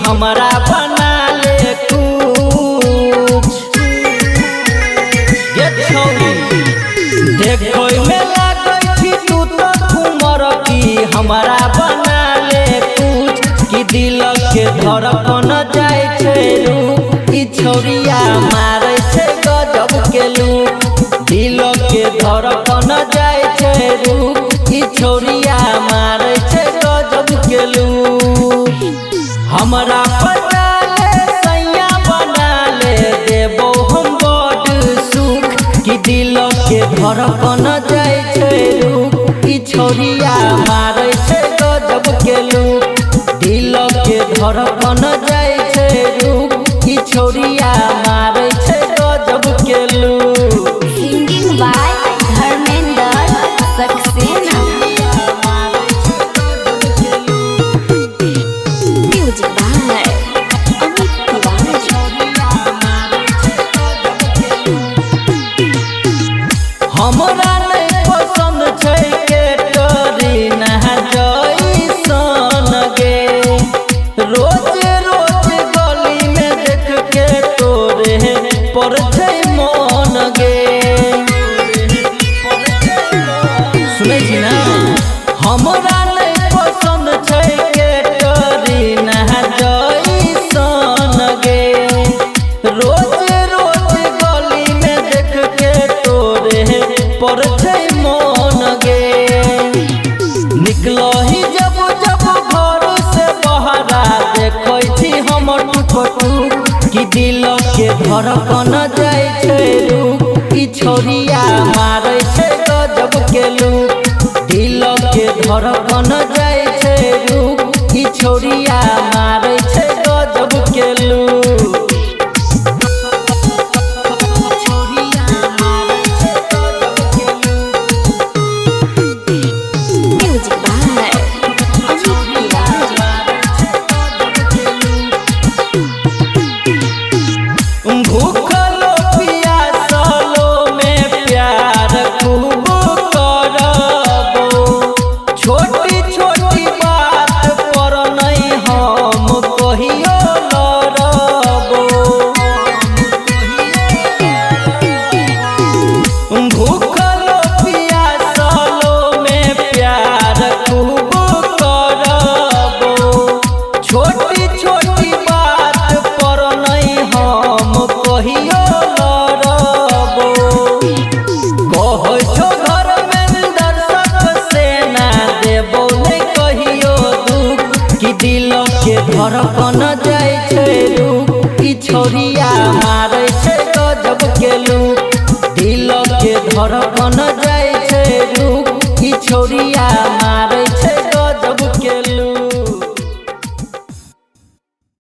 हमरा बना ले कुछ ये छौरी देखो में लागै छी तू तो घुमर की हमरा बना ले कुछ कि दिल के धड़कन जाय छै रूप ई छौरिया मारै छै गजब के लूक दिल के धड़कन जाय छै रूप ई छौरिया मारै छै गजब के लूक हमरा पता ले सैया बना ले देबो हम बड़ सुख कि दिल के धड़कन जाय छै रूप ई छौरिया मारै छै गजब के लूक दिल के धड़कन जाय छै रूप ई छौरिया मारै छै गजब के look. Singing by Dharmendra Saxena music by Amit Tiwari. हमरा नहीं पसंद छै कैटरीना जैसन गे रोज रोज गली में देख के तोरे पर छै मन गे सुनै छी ना हमरा नहीं पसंद छै कैटरीना जैसन गे रोज रोज गली में देख के तोरे पर छै मन गे निकलही जब जब घर से बहरा देखै छी हम टुकटुक कि दिल के धड़कन जाय छै रूप ई छौरिया मारै छै गजब के लूक दिल के धड़कन जाय छै रूप ई छौरिया मारै छै गजब के look. Music by Amit Tiwari. भूखलो पियासलो में प्यार खूब करबो छोटी छोटी बात पर नहीं हम कहियो लड़बो भूखलो पियासलो में प्यार खूब करबो छोटी छोटी बात पर नहीं हम कहियो लड़बो कहै छो घर में दर्शक से ना देबो नहीं कहियो दुख कि दिल के धड़कन